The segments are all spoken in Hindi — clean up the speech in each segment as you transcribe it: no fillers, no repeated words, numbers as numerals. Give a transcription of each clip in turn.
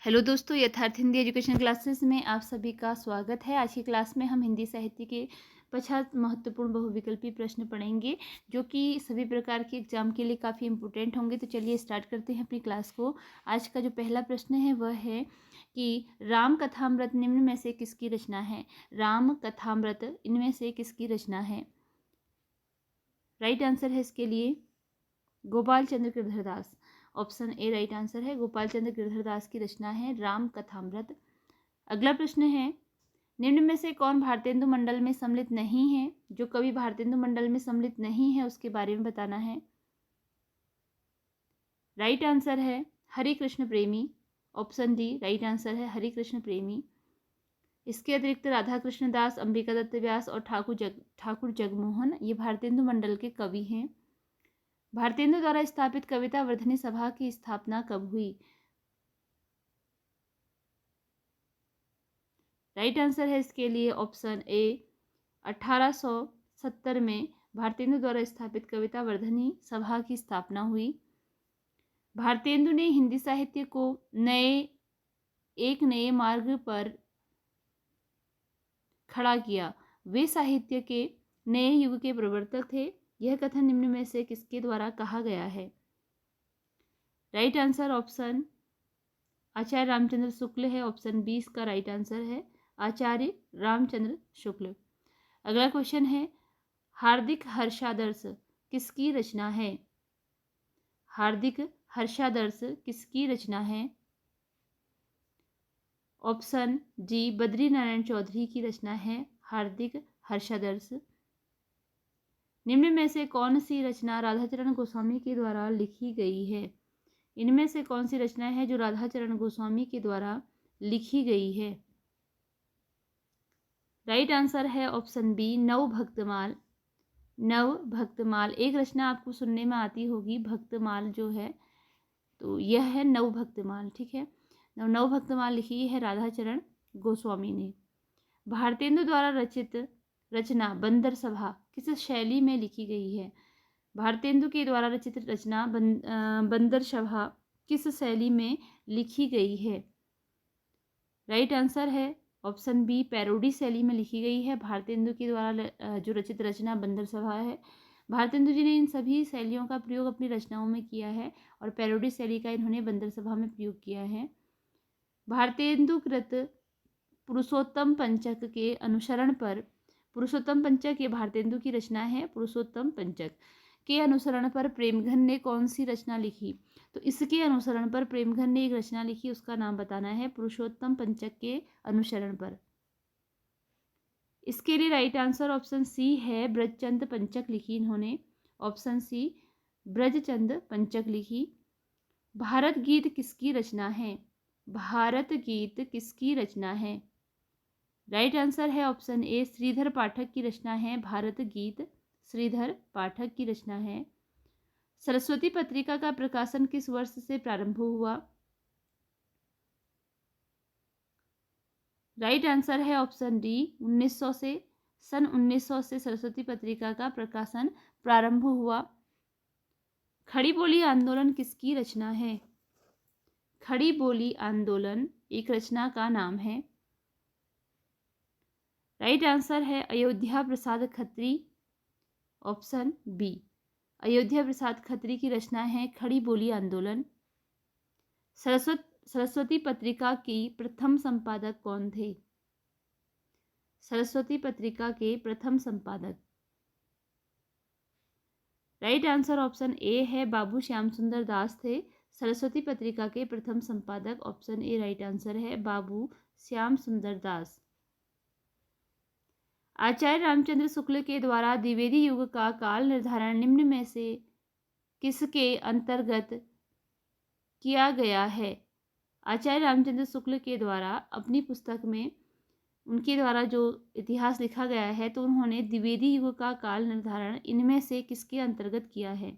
हेलो दोस्तों, यथार्थ हिंदी एजुकेशन क्लासेस में आप सभी का स्वागत है। आज की क्लास में हम हिंदी साहित्य के 50 महत्वपूर्ण बहुविकल्पी प्रश्न पढ़ेंगे, जो कि सभी प्रकार के एग्जाम के लिए काफ़ी इंपॉर्टेंट होंगे। तो चलिए स्टार्ट करते हैं अपनी क्लास को। आज का जो पहला प्रश्न है वह है कि राम कथामृत निम्न में से किसकी रचना है। राम कथामृत इनमें से किसकी रचना है। राइट आंसर है इसके लिए Gopal Chandra Girdhardas. Option A right answer है। गोपाल चंद्र गिरधरदास की रचना है राम कथामृत। अगला प्रश्न है, निम्न में से कौन भारतेंदु मंडल में सम्मिलित नहीं है। जो कवि भारतेंदु मंडल में सम्मिलित नहीं है उसके बारे में बताना है। राइट आंसर है हरि कृष्ण प्रेमी। ऑप्शन डी राइट आंसर है हरि कृष्ण प्रेमी। इसके अतिरिक्त राधा कृष्ण दास, अंबिका दत्त व्यास और ठाकुर जगमोहन ये भारतेंदु मंडल के कवि हैं। भारतेंदु द्वारा स्थापित कविता वर्धनी सभा की स्थापना कब हुई। राइट आंसर है इसके लिए ऑप्शन ए 1870 में भारतेंदु द्वारा स्थापित कविता वर्धनी सभा की स्थापना हुई। भारतेंदु ने हिंदी साहित्य को एक नए मार्ग पर खड़ा किया। वे साहित्य के नए युग के प्रवर्तक थे। यह कथन निम्न में से किसके द्वारा कहा गया है। राइट आंसर ऑप्शन आचार्य रामचंद्र शुक्ल है। ऑप्शन बी इसका राइट आंसर है, आचार्य रामचंद्र शुक्ल। अगला क्वेश्चन है, हार्दिक हर्षादर्श किसकी रचना है। हार्दिक हर्षादर्श किसकी रचना है। ऑप्शन जी बद्री नारायण चौधरी की रचना है हार्दिक हर्षादर्श। निम्न में से कौन सी रचना राधाचरण गोस्वामी के द्वारा लिखी गई है। इनमें से कौन सी रचना है जो राधाचरण गोस्वामी के द्वारा लिखी गई है। राइट आंसर है ऑप्शन बी नव भक्तमाल। नव भक्तमाल एक रचना आपको सुनने में आती होगी, भक्तमाल जो है तो यह है नव भक्तमाल। ठीक है, नव भक्तमाल लिखी है राधाचरण गोस्वामी ने। भारतेंदु द्वारा रचित रचना बंदर सभा किस शैली में लिखी गई है। भारतेंदु के द्वारा रचित रचना बंदर सभा किस शैली में लिखी गई है। राइट आंसर है ऑप्शन बी पैरोडी शैली में लिखी गई है। भारतेंदु के द्वारा जो रचित रचना बंदर सभा है, भारतेंदु जी ने इन सभी शैलियों का प्रयोग अपनी रचनाओं में किया है और पैरोडी शैली का इन्होंने बंदर सभा में प्रयोग किया है। भारतेंदु कृत पुरुषोत्तम पंचक के अनुसरण पर, पुरुषोत्तम पंचक ये भारतेंदु की रचना है। पुरुषोत्तम पंचक के अनुसरण पर प्रेमघन ने कौन सी रचना लिखी। तो इसके अनुसरण पर प्रेमघन ने एक रचना लिखी, उसका नाम बताना है पुरुषोत्तम पंचक के अनुसरण पर। इसके लिए राइट आंसर ऑप्शन सी है ब्रजचंद पंचक लिखी इन्होंने। ऑप्शन सी ब्रजचंद पंचक लिखी। भारत गीत किसकी रचना है। भारत गीत किसकी रचना है। राइट आंसर है ऑप्शन ए श्रीधर पाठक की रचना है। भारत गीत श्रीधर पाठक की रचना है। सरस्वती पत्रिका का प्रकाशन किस वर्ष से प्रारंभ हुआ। राइट आंसर है ऑप्शन डी 1900 से। सन 1900 से सरस्वती पत्रिका का प्रकाशन प्रारंभ हुआ। खड़ी बोली आंदोलन किसकी रचना है। खड़ी बोली आंदोलन एक रचना का नाम है। राइट आंसर है अयोध्या प्रसाद खत्री। ऑप्शन बी अयोध्या प्रसाद खत्री की रचना है खड़ी बोली आंदोलन। सरस्वती पत्रिका की प्रथम संपादक कौन थे। सरस्वती पत्रिका के प्रथम संपादक। राइट आंसर ऑप्शन ए है बाबू श्याम सुंदर दास थे सरस्वती पत्रिका के प्रथम संपादक। ऑप्शन ए राइट आंसर है बाबू श्याम सुंदर दास। आचार्य रामचंद्र शुक्ल के द्वारा द्विवेदी युग का काल निर्धारण निम्न में से किसके अंतर्गत किया गया है। आचार्य रामचंद्र शुक्ल के द्वारा अपनी पुस्तक में उनके द्वारा जो इतिहास लिखा गया है, तो उन्होंने द्विवेदी युग का काल निर्धारण इनमें से किसके अंतर्गत किया है।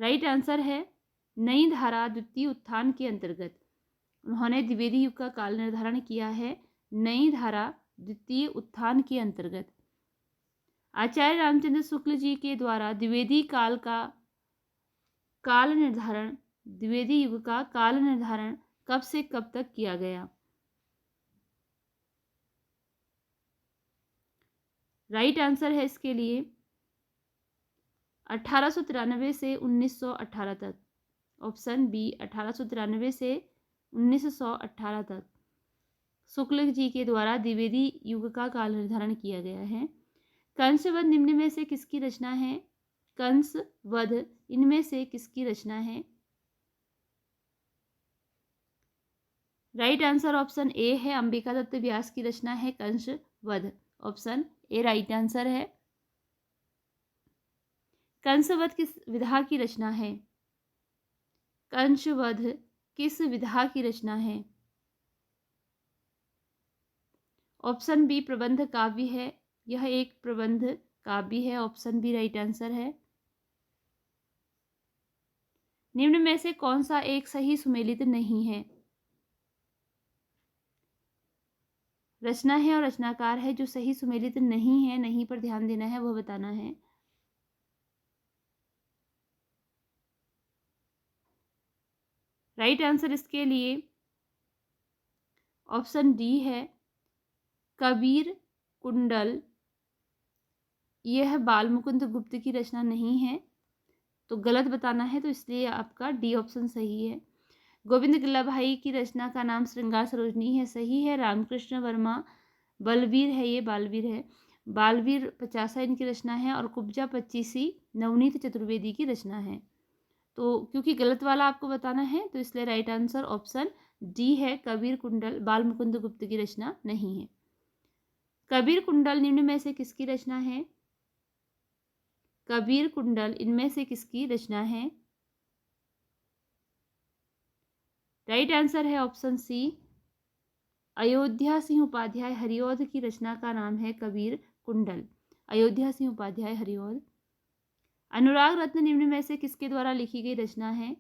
राइट आंसर है नई धारा द्वितीय उत्थान के अंतर्गत उन्होंने द्विवेदी युग का काल निर्धारण किया है। नई धारा द्वितीय उत्थान के अंतर्गत आचार्य रामचंद्र शुक्ल जी के द्वारा द्विवेदी काल का काल निर्धारण द्विवेदी युग का काल निर्धारण कब से कब तक किया गया? राइट आंसर है इसके लिए 1893 से 1918 तक। ऑप्शन बी 1893 से 1918 तक शुक्ल जी के द्वारा द्विवेदी युग का काल निर्धारण किया गया है। कंसवध निम्न में से किसकी रचना है? कंसवध इनमें से किसकी रचना है? राइट आंसर ऑप्शन ए है, अंबिका दत्त व्यास की रचना है कंसवध। ऑप्शन ए राइट आंसर है। कंसवध किस विधा की रचना है? कंसवध किस विधा की रचना है? ऑप्शन बी प्रबंध काव्य है, यह एक प्रबंध काव्य है। ऑप्शन बी राइट आंसर है। निम्न में से कौन सा एक सही सुमेलित नहीं है? रचना है और रचनाकार है, जो सही सुमेलित नहीं है, नहीं पर ध्यान देना है, वह बताना है। राइट आंसर इसके लिए ऑप्शन डी है, कबीर कुंडल। यह बालमुकुंद गुप्त की रचना नहीं है, तो गलत बताना है, तो इसलिए आपका डी ऑप्शन सही है। गोविंद किल्ला भाई की रचना का नाम श्रृंगार सरोजनी है, सही है। रामकृष्ण वर्मा बलवीर है, ये बालवीर है। बालवीर 50 इनकी रचना है और कुब्जा 25 नवनीत चतुर्वेदी की रचना है। तो क्योंकि गलत वाला आपको बताना है, तो इसलिए राइट आंसर ऑप्शन डी है, कबीर कुंडल बालमुकुंद गुप्त की रचना नहीं है। कबीर कुंडल निम्न में से किसकी रचना है? कबीर कुंडल इनमें से किसकी रचना है? राइट आंसर है ऑप्शन सी, अयोध्या सिंह उपाध्याय हरिऔध की रचना का नाम है कबीर कुंडल। अयोध्या सिंह उपाध्याय हरिऔध। अनुराग रत्न निम्न में से किसके द्वारा लिखी गई रचना है?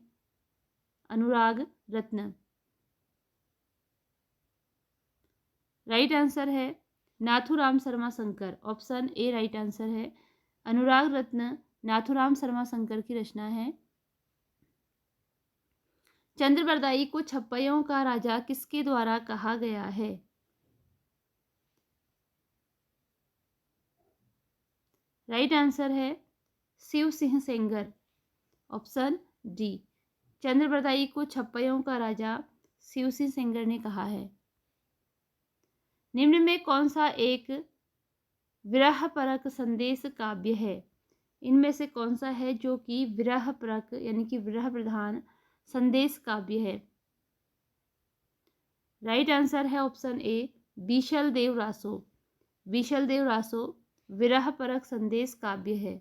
अनुराग रत्न। राइट आंसर है Nathuram Sharma Shankar. Option A right answer है। अनुराग रत्न नाथुराम शर्मा शंकर की रचना है। चंद्रबरदाई को छप्पइयों का राजा किसके द्वारा कहा गया है? राइट आंसर है शिव सिंह सेंगर। ऑप्शन डी, चंद्रबरदाई को छप्पइयों का राजा शिव सिंह सेंगर ने कहा है। निम्न में कौन सा एक विरह परक संदेश काव्य है? इनमें से कौन सा है जो कि विरह परक यानी कि विरह प्रधान संदेश काव्य है? राइट आंसर है ऑप्शन ए, बीशल देव रासो। बीशल देव रासो विरह परक संदेश काव्य है।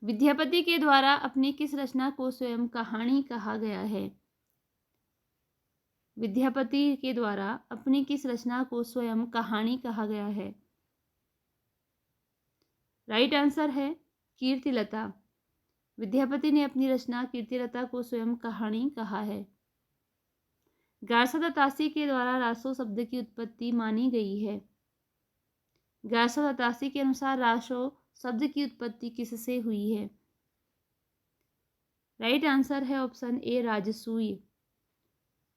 विद्यापति के द्वारा अपनी किस रचना को स्वयं कहानी कहा गया है? विद्यापति के द्वारा अपनी किस रचना को स्वयं कहानी कहा गया है? राइट आंसर है कीर्तिलता। विद्यापति ने अपनी रचना कीर्तिलता को स्वयं कहानी कहा है। गार्सद के द्वारा रासो शब्द की उत्पत्ति मानी गई है। गार्सद के अनुसार रासो शब्द की उत्पत्ति किससे हुई है? राइट आंसर है ऑप्शन ए, राजसूय।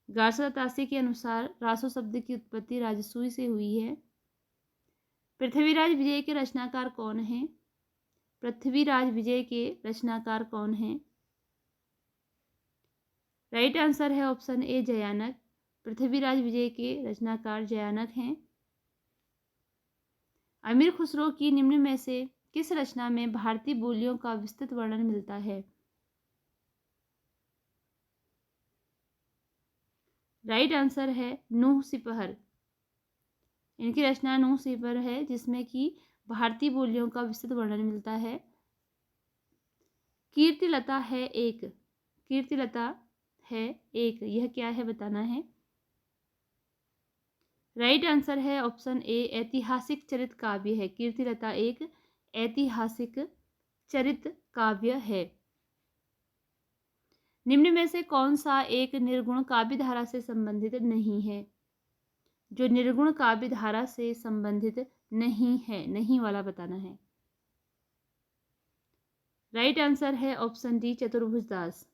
गार्सद के अनुसार रासो शब्द की उत्पत्ति राजसूय से हुई है। पृथ्वीराज विजय के रचनाकार कौन हैं? पृथ्वीराज विजय के रचनाकार कौन हैं? राइट आंसर है ऑप्शन ए, जयानक। पृथ्वीराज विजय के रचनाकार जयानक हैं। अमीर खुसरो की निम्न में से किस रचना में भारतीय बोलियों का विस्तृत वर्णन मिलता है? राइट आंसर है नूह सिपहर। इनकी रचना नूह सिपहर है, जिसमें कि भारतीय बोलियों का विस्तृत वर्णन मिलता है। कीर्तिलता है एक। कीर्तिलता है एक, यह क्या है बताना है। राइट आंसर है ऑप्शन ए, ऐतिहासिक चरित काव्य है। कीर्तिलता एक ऐतिहासिक चरित काव्य है। निम्न में से कौन सा एक निर्गुण काव्य धारा से संबंधित नहीं है? जो निर्गुण काव्य धारा से संबंधित नहीं है, नहीं वाला बताना है। राइट आंसर है ऑप्शन डी चतुर्भुज दास।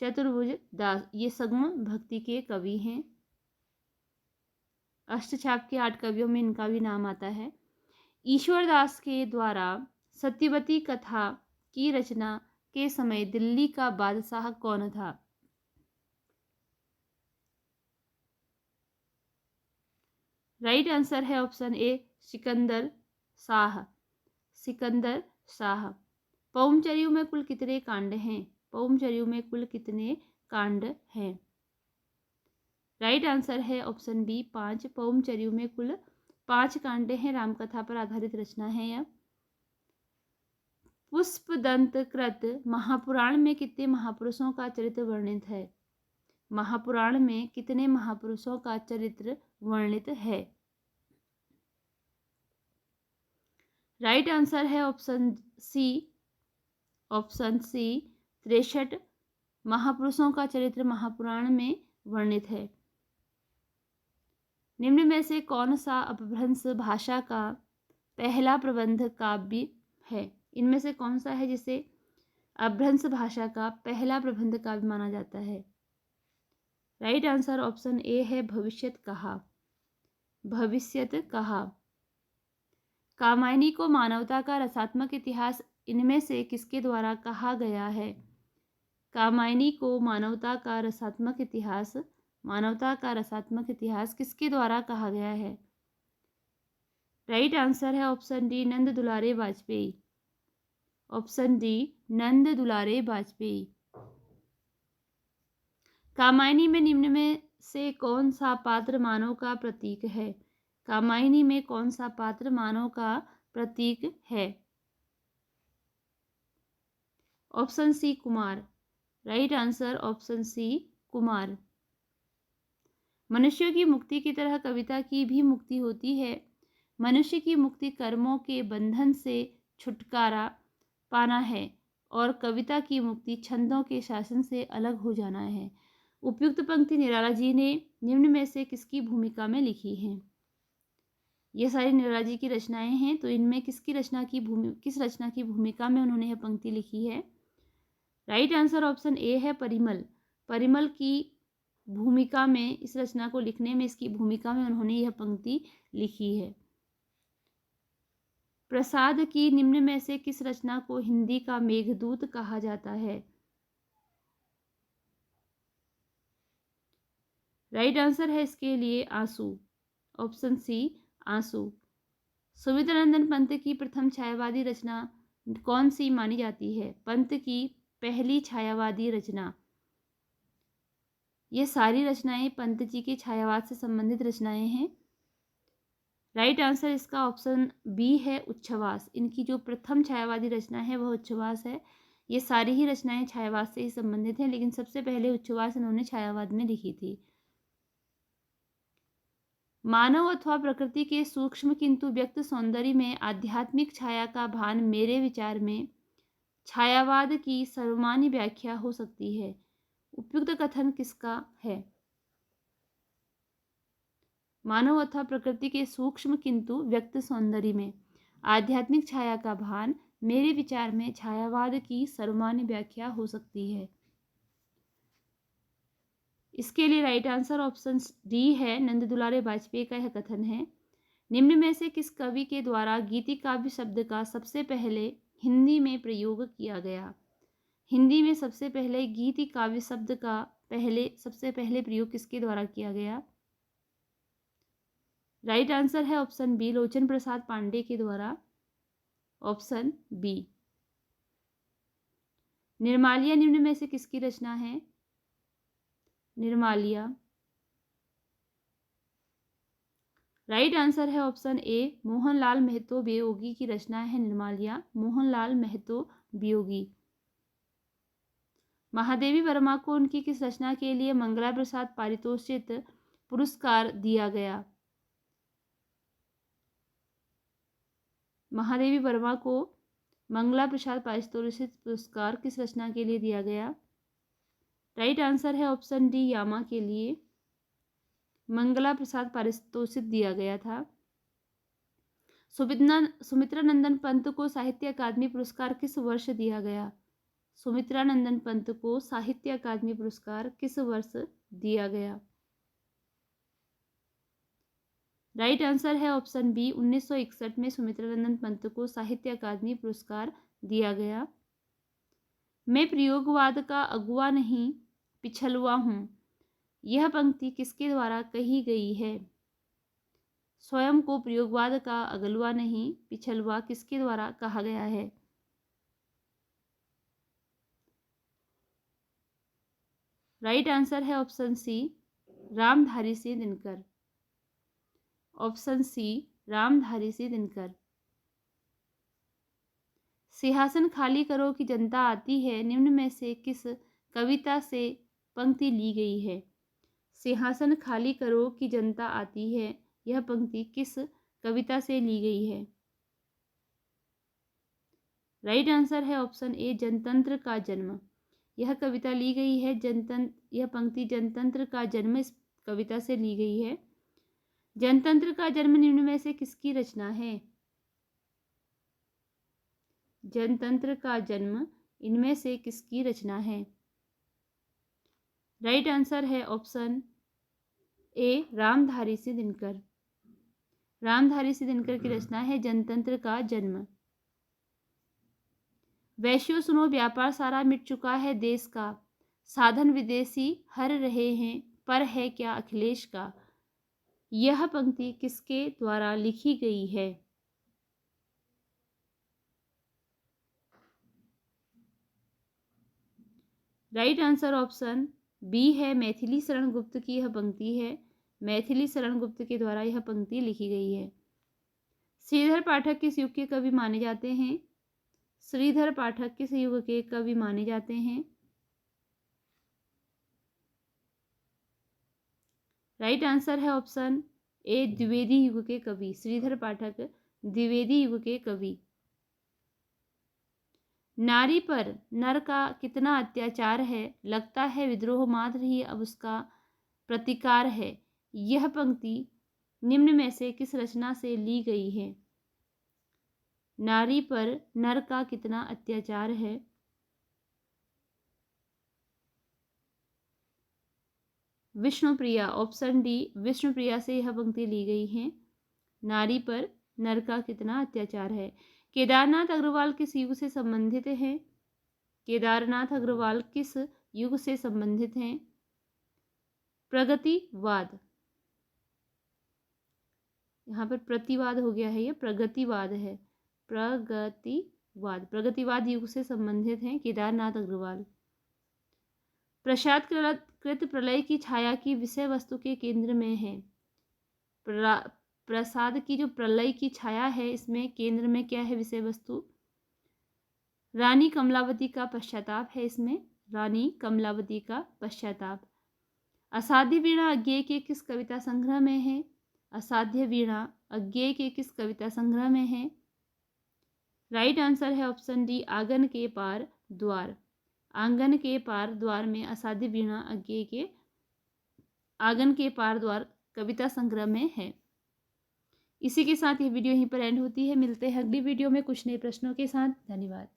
चतुर्भुज दास ये सगुण भक्ति के कवि हैं। अष्टछाप के 8 कवियों में इनका भी नाम आता है। ईश्वर दास के द्वारा सत्यवती कथा की रचना के समय दिल्ली का बादशाह कौन था? राइट आंसर है ऑप्शन ए सिकंदर शाह। सिकंदर शाह। पौमचर्यू में कुल कितने कांड हैं? पौमचर्यू में कुल कितने कांड हैं? राइट आंसर है ऑप्शन बी 5। पौमचर्यू में कुल 5 कांड हैं। रामकथा पर आधारित रचना है यह। पुष्पदंत कृत महापुराण में कितने महापुरुषों का चरित्र वर्णित है? महापुराण में कितने महापुरुषों का चरित्र वर्णित है? राइट आंसर है ऑप्शन सी। ऑप्शन सी 63 महापुरुषों का चरित्र महापुराण में वर्णित है। निम्न में से कौन सा अपभ्रंश भाषा का पहला प्रबंध काव्य है? इनमें से कौन सा है जिसे अपभ्रंश भाषा का पहला प्रबंध काव्य माना जाता है? राइट आंसर ऑप्शन ए है भविष्यत कहा। भविष्यत कहा। कामायनी को मानवता का रसात्मक इतिहास इनमें से किसके द्वारा कहा गया है? कामायनी को मानवता का रसात्मक इतिहास किसके द्वारा कहा गया है? राइट आंसर है ऑप्शन डी नंद दुलारे वाजपेयी। ऑप्शन डी नंद दुलारे वाजपेयी। कामायनी में निम्न में से कौन सा पात्र मानव का प्रतीक है? कामायनी में कौन सा पात्र मानव का प्रतीक है? Option C Kumar. Right answer option C Kumar. मनुष्य की मुक्ति की तरह कविता की भी मुक्ति होती है। मनुष्य की मुक्ति कर्मों के बंधन से छुटकारा पाना है और कविता की मुक्ति छंदों के शासन से अलग हो जाना है। उपयुक्त पंक्ति निराला जी ने निम्न में से किसकी भूमिका में लिखी है? ये सारी निराला जी की रचनाएं हैं, तो इनमें किस रचना की भूमिका में उन्होंने यह पंक्ति लिखी है? राइट आंसर ऑप्शन ए है परिमल। परिमल की भूमिका में, इस रचना को लिखने में, इसकी भूमिका में उन्होंने यह पंक्ति लिखी है। प्रसाद की निम्न में से किस रचना को हिंदी का मेघदूत कहा जाता है? राइट आंसर है इसके लिए आंसू। ऑप्शन सी आंसू। सुमित्रानंदन पंत की प्रथम छायावादी रचना कौन सी मानी जाती है? पंत की पहली छायावादी रचना। ये सारी रचनाएं पंत जी के छायावाद से संबंधित रचनाएं हैं। राइट आंसर इसका ऑप्शन बी है उच्छ्वास। इनकी जो प्रथम छायावादी रचना है वह उच्छ्वास है। ये सारी ही रचनाएं छायावाद से ही संबंधित हैं, लेकिन सबसे पहले उच्छ्वास इन्होंने छायावाद में लिखी थी। मानव अथवा प्रकृति के सूक्ष्म किंतु व्यक्त सौंदर्य में आध्यात्मिक छाया का भान मेरे विचार में छायावाद की सर्वमान्य व्याख्या हो सकती है। उपयुक्त कथन किसका है? मानव अथवा प्रकृति के सूक्ष्म किंतु व्यक्त सौंदर्य में आध्यात्मिक छाया का भान मेरे विचार में छायावाद की सर्वमान्य व्याख्या हो सकती है। इसके लिए राइट आंसर ऑप्शन डी है नंद दुलारे वाजपेयी का यह कथन है। निम्न में से किस कवि के द्वारा गीति काव्य शब्द का सबसे पहले हिंदी में प्रयोग किया गया? हिंदी में सबसे पहले गीति काव्य शब्द का सबसे पहले प्रयोग किसके द्वारा किया गया? राइट आंसर है ऑप्शन बी लोचन प्रसाद पांडे के द्वारा। Option B. निर्मालिया निम्न में से किसकी रचना है? निर्मालिया। राइट आंसर है ऑप्शन ए मोहनलाल महतो वियोगी की रचना है निर्मालिया। मोहनलाल महतो वियोगी। महादेवी वर्मा को उनकी किस रचना के लिए मंगला प्रसाद पारितोषिक पुरस्कार दिया गया? महादेवी वर्मा को मंगला प्रसाद पारितोषिक पुरस्कार किस रचना के लिए दिया गया? राइट आंसर है ऑप्शन डी यामा के लिए मंगला प्रसाद पारितोषिक दिया गया था। सुमित्रा नंदन पंत को साहित्य अकादमी पुरस्कार किस वर्ष दिया गया? सुमित्रा नंदन पंत को साहित्य अकादमी पुरस्कार किस वर्ष दिया गया? राइट आंसर है ऑप्शन बी, 1961 में सुमित्रा नंदन पंत को साहित्य अकादमी पुरस्कार दिया गया। मैं प्रयोगवाद का अगुआ नहीं पिछलुआ हूँ, यह पंक्ति किसके द्वारा कही गई है? स्वयं को प्रयोगवाद का अगलुआ नहीं पिछलुआ किसके द्वारा कहा गया है? राइट आंसर है option C, Ramdhari Singh Dinkar. Option C, Ramdhari Singh Dinkar. सिंहासन खाली करो कि जनता आती है, निम्न में से किस कविता से पंक्ति ली गई है? सिंहासन खाली करो कि जनता आती है, यह पंक्ति किस कविता से ली गई है? राइट आंसर है ऑप्शन ए, जनतंत्र का जन्म। यह कविता ली गई है यह पंक्ति जनतंत्र का जन्म इस कविता से ली गई है। जनतंत्र का जन्म निम्न में से किसकी रचना है? जनतंत्र का जन्म इनमें से किसकी रचना है? राइट आंसर है ऑप्शन ए, रामधारी सिंह दिनकर। रामधारी सिंह दिनकर की रचना है जनतंत्र का जन्म। वैश्यों सुनो, व्यापार सारा मिट चुका है देश का, साधन विदेशी हर रहे हैं, पर है क्या अखिलेश का? यह पंक्ति किसके द्वारा लिखी गई है? राइट आंसर ऑप्शन बी है, मैथिली शरण गुप्त की यह पंक्ति है। मैथिली शरण गुप्त के द्वारा यह पंक्ति लिखी गई है। श्रीधर पाठक किस युग के कवि माने जाते हैं? श्रीधर पाठक किस युग के कवि माने जाते हैं? राइट आंसर है ऑप्शन ए, द्विवेदी युग के कवि। श्रीधर पाठक द्विवेदी युग के कवि। नारी पर नर का कितना अत्याचार है, लगता है विद्रोह मात्र ही अब उसका प्रतिकार है, यह पंक्ति निम्न में से किस रचना से ली गई है? नारी पर नर का कितना अत्याचार है। विष्णुप्रिया, ऑप्शन डी, विष्णुप्रिया से यह पंक्ति ली गई है। नारी पर नर का कितना अत्याचार है। केदारनाथ अग्रवाल किस युग से संबंधित हैं? केदारनाथ अग्रवाल किस युग से संबंधित हैं? प्रगतिवाद। यहाँ पर प्रतिवाद हो गया है, यह प्रगतिवाद है। प्रगतिवाद युग से संबंधित हैं केदारनाथ अग्रवाल। प्रसादकृत प्रलय की छाया की विषय वस्तु के केंद्र में है। प्रसाद की जो प्रलय की छाया है, इसमें केंद्र में क्या है विषय वस्तु? रानी कमलावती का पश्चाताप है इसमें, रानी कमलावती का पश्चाताप। असाध्य वीणा अज्ञेय के किस कविता संग्रह में है? असाध्य वीणा अज्ञेय के किस कविता संग्रह में है? राइट आंसर है ऑप्शन डी, आंगन के पार द्वार। आंगन के पार द्वार में असाध्य वीणा अज्ञेय के आंगन के पार द्वार कविता संग्रह में है। इसी के साथ यह वीडियो यहीं पर एंड होती है। मिलते हैं अगली वीडियो में कुछ नए प्रश्नों के साथ। धन्यवाद।